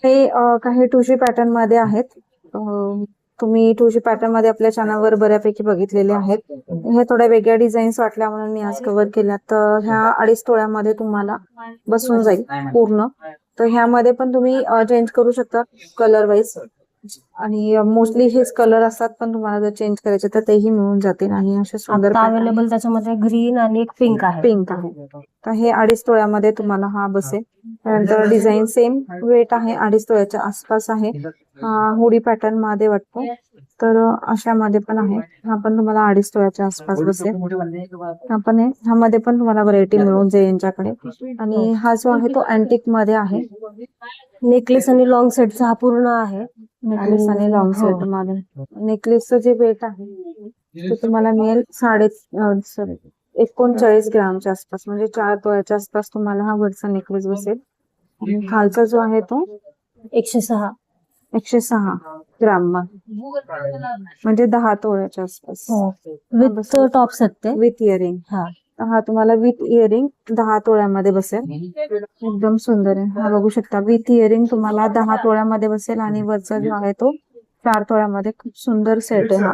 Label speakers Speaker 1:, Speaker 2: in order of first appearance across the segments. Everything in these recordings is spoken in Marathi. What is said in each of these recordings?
Speaker 1: हे काही 2G पॅटर्न मध्ये आहेत. तुम्ही 2G पॅटर्न मध्ये आपल्या चॅनलवर बऱ्यापैकी बघितलेले आहेत. हे थोड्या वेगळ्या डिझाईन्स वाटल्या म्हणून मी आज कव्हर केल्या. तर ह्या 2.5 तोळ्यामध्ये तुम्हाला बसून जाईल पूर्ण. तर ह्यामध्ये पण तुम्ही चेंज करू शकता कलर वाईज, आणि मोस्टली हेच कलर असतात, पण तुम्हाला जर चेंज करायचे तर तेही मिळून जातील. आणि असे सुंदर
Speaker 2: अवेलेबल त्याच्यामध्ये ग्रीन आणि एक पिंक आहे.
Speaker 1: पिंक आहे. तर हे 2.5 तोळ्यामध्ये तुम्हाला हा बसेल. त्यानंतर डिझाईन सेम वेट आहे, 2.5 तोळ्याच्या आसपास आहे. हुडी पॅटर्न मध्ये वाटतं, तर अशामध्ये पण आहे. हा पण तुम्हाला 2.5 तोळ्याच्या आसपास बसेल. आपण ह्यामध्ये पण तुम्हाला व्हरायटी मिळून जाईल यांच्याकडे. आणि हा जो आहे तो अँटिक मध्ये आहे.
Speaker 2: नेकलेस आणि लॉंग सेटचा हा पूर्ण आहे.
Speaker 1: नेकलेस आणि लॉंग सेट मध्ये नेकलेसचं जे वेट आहे ते तुम्हाला मिळेल 39 ग्रामच्या आसपास, म्हणजे 4 तोळ्याच्या आसपास तुम्हाला हा वरचा नेकलेस बसेल. आणि खालचा जो आहे तो 106 ग्राम, म्हणजे 10 तोळ्याच्या आसपास.
Speaker 2: विथ टॉप्स आहेत ते,
Speaker 1: विथ इयरिंग. हा तुम्हाला विथ इयरिंग 10 तोळ्यामध्ये बसेल. एकदम सुंदर आहे. हा बघू शकता, विथ इयरिंग तुम्हाला 10 तोळ्यामध्ये बसेल. आणि वरचा जो आहे तो 4 तोळ्यामध्ये. खूप सुंदर सेट आहे हा.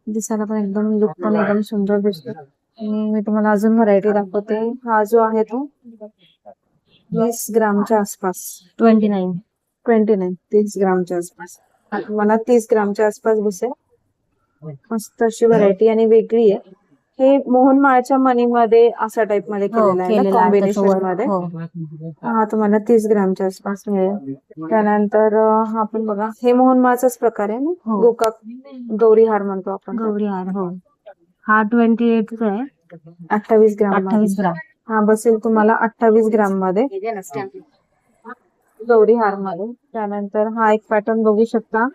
Speaker 1: दिसायला पण एकदम लुक पण एकदम सुंदर दिसतो. आणि मी तुम्हाला अजून व्हरायटी दाखवते. हा जो आहे तो 20 ग्रामच्या आसपास, 30 ग्रामच्या आसपास. मला 30 ग्रामच्या आसपास बसेल. मस्त अशी व्हरायटी आणि वेगळी आहे. हे मोहनमाळच्या मणीमध्ये अशा टाइप मध्ये केलेलं आहे, कॉम्बिनेशन मध्ये. हा तुम्हाला 30 ग्रामच्या आसपास मिळेल. त्यानंतर हा पण बघा, हे मोहनमाळचाच प्रकार आहे ना, गोकाक गौरी हार म्हणतो आपण.
Speaker 2: गौरी हार. हा 28 आहे,
Speaker 1: 28 ग्राम.
Speaker 2: 28 ग्राम.
Speaker 1: हा बसेल तुम्हाला 28 ग्राम मध्ये, गौरी हार मध्ये. त्यानंतर हा एक पॅटर्न बघू शकता.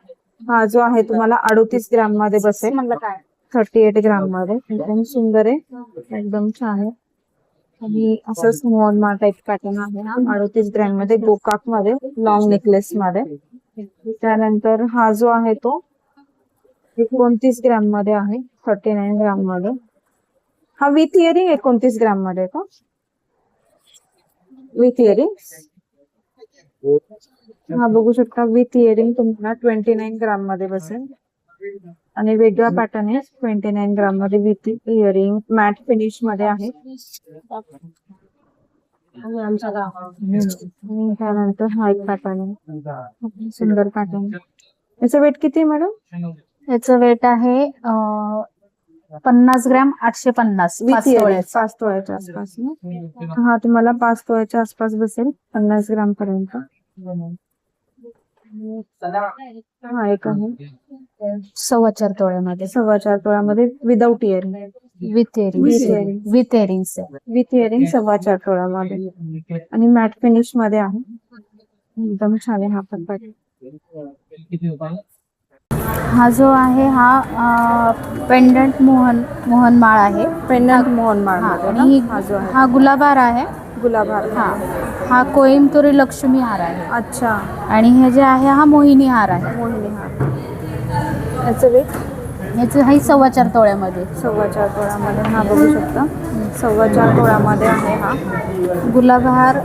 Speaker 1: हा जो आहे तुम्हाला 38 ग्राम मध्ये बसेल, 38 ग्राम मध्ये. एकदम सुंदर आहे, एकदम छान आहे. आणि असंच मोहनमाळ टाइप पॅटर्न आहे हा 38 ग्राम मध्ये, गोकाक मध्ये, लॉंग नेकलेस मध्ये. त्यानंतर हा जो आहे तो 29 ग्राम मध्ये आहे, 39 ग्राम मध्ये. हा विथ इयरिंग 29 ग्राम मध्ये का, विथ इयरिंग. हा बघू शकता, विथ इयरिंग तुम्हाला 29 ग्राम मध्ये बसेल. आणि वेगळा पॅटर्न आहे 29 ग्राम मध्ये, विथ इयरिंग, मॅट फिनिश मध्ये आहे. त्यानंतर हा एक पॅटर्न आहे, सुंदर पॅटर्न. याचं वेट किती आहे मॅडम?
Speaker 2: याचं वेट आहे 50 ग्राम, 850.
Speaker 1: 5 तोळ्याच्या आसपास. हा तुम्हाला 5 तोळ्याच्या आसपास बसेल, 50 ग्राम पर्यंत. हा एक आहे
Speaker 2: 4.25 तोळ्यामध्ये,
Speaker 1: 4.25 तोळ्यामध्ये, without earring.
Speaker 2: With earring, with earring
Speaker 1: 4.25 तोळ्यामध्ये. आणि मॅट फिनिश मध्ये आहे, एकदम छान आहे हा पण पॅटर्न.
Speaker 2: हा जो आहे हा पेंडंट मोहनमाळ आहे.
Speaker 1: पेंडंट मोहनमाळ.
Speaker 2: आणि हा गुलाबहार आहे.
Speaker 1: गुलाबहार.
Speaker 2: हा कोइंबतुरी लक्ष्मी हार आहे.
Speaker 1: अच्छा.
Speaker 2: आणि हे जे आहे हा मोहिनी हार आहे.
Speaker 1: मोहिनी हार. याचं वेट?
Speaker 2: याचं आहे 4.25 तोळ्यामध्ये.
Speaker 1: 4.25 तोळ्यामध्ये. हा बघू शकता, 4.25 तोळ्यामध्ये आहे हा.
Speaker 2: गुलाबहार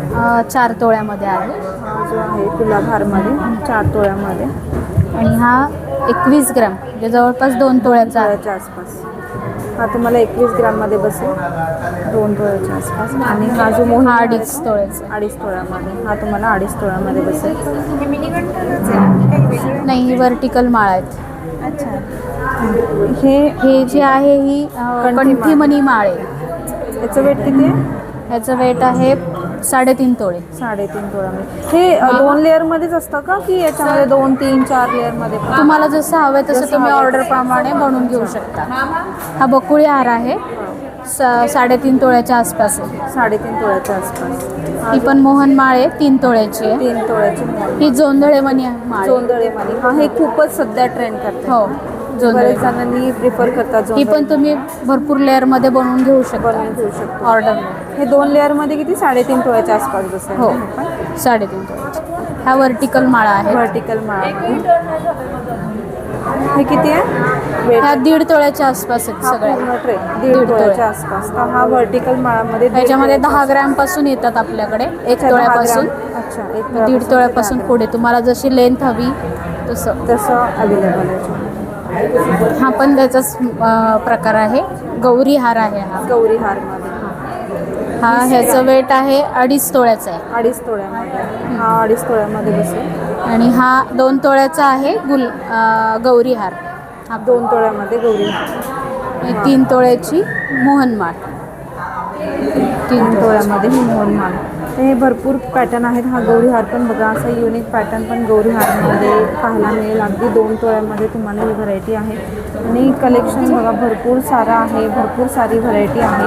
Speaker 2: 4 तोळ्यामध्ये आहे.
Speaker 1: हा जो आहे गुलाबहार मध्ये 4 तोळ्यामध्ये.
Speaker 2: आणि हा 21 ग्राम, म्हणजे जवळपास 2 तोळ्याच्या
Speaker 1: आसपास. हा तुम्हाला 21 ग्राम मध्ये बसेल, 2 तोळ्याच्या आसपास. आणि हा जो मोहिनी
Speaker 2: 2.5 तोळ्याचा,
Speaker 1: 2.5 तोळ्यामध्ये. हा तुम्हाला 2.5 तोळ्यामध्ये बसेल.
Speaker 2: नाही, ही व्हर्टिकल माळ आहेत.
Speaker 1: अच्छा.
Speaker 2: हे जे आहे ही कंठीमणी माळ आहे.
Speaker 1: याचं वेट किती आहे?
Speaker 2: याचं वेट आहे 3.5 तोळे.
Speaker 1: 3.5 तोळ्यामध्ये. हे 2 लेअर मध्येच असतं का, की याच्यामध्ये 2, 3, 4 लेअर मध्ये?
Speaker 2: तुम्हाला जसं हवं तसं तुम्ही ऑर्डर प्रमाणे बनवून घेऊ शकता. हा बकुळी हार आहे, 3.5 तोळ्याच्या आसपास आहे.
Speaker 1: 3.5 तोळ्याच्या आसपास.
Speaker 2: ही पण मोहनमाळ आहे, 3 तोळ्याची आहे.
Speaker 1: 3 तोळ्याची.
Speaker 2: ही जोंधळे मणी माळ.
Speaker 1: जोंधळे मणी. हा हे खूपच सध्या ट्रेंड करतात.
Speaker 2: हो,
Speaker 1: बरेच जणांनी प्रिफर करतात.
Speaker 2: ही पण तुम्ही भरपूर लेअर मध्ये बनवून घेऊ शकता ऑर्डर.
Speaker 1: हे 2 लेअर मध्ये किती? 3.5 तोळ्याच्या आसपास बसेल.
Speaker 2: हो, 3.5 तोळ्याची. हा व्हर्टिकल माळा आहे.
Speaker 1: व्हर्टिकल माळा. हे किती आहे वेट?
Speaker 2: ह्या 1.5 तोळ्याच्या आसपास आहेत
Speaker 1: हा
Speaker 2: सगळ्या.
Speaker 1: पूर्ण ट्रे 1.5
Speaker 2: दीड तोळे.
Speaker 1: तोळ्याच्या आसपास. तर हा व्हर्टिकल माळामध्ये
Speaker 2: ह्याच्यामध्ये 10 ग्रॅम पासून येतात आपल्याकडे, 1 तोळ्यापासून.
Speaker 1: अच्छा 1
Speaker 2: 1.5 तोळ्यापासून पुढे तुम्हाला जशी लेंथ हवी तसं.
Speaker 1: तसं अवेलेबल आहे.
Speaker 2: हा पण त्याचाच प्रकार आहे. गौरी हार आहे हा.
Speaker 1: गौरी हारमध्ये
Speaker 2: हा ह्याचं वेट आहे 2.5 तोळ्याचं आहे.
Speaker 1: 2.5 तोळ्यामध्ये. हा 2.5 तोळ्यामध्ये बसेल.
Speaker 2: आणि हा 2 तोळ्याचा आहे गौरी हार. हा
Speaker 1: 2 तोळ्यामध्ये गौरी हार.
Speaker 2: आणि 3 तोळ्याची मोहनमाळ.
Speaker 1: 3 तोळ्यामध्ये ही मोहनमाळ. तर हे भरपूर पॅटर्न आहेत. हा गौरी हार पण बघा, असा युनिक पॅटर्न पण गौरी हारमध्ये पाहायला मिळेल. अगदी 2 तोळ्यामध्ये तुम्हाला ही व्हरायटी आहे. आणि कलेक्शन बघा भरपूर सारं आहे, भरपूर सारी व्हरायटी आहे.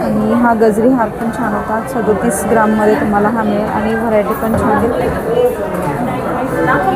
Speaker 1: आणि हा गजरी हार पण छान होता. 37 ग्राममध्ये तुम्हाला हा मिळेल आणि व्हरायटी पण छान आहे.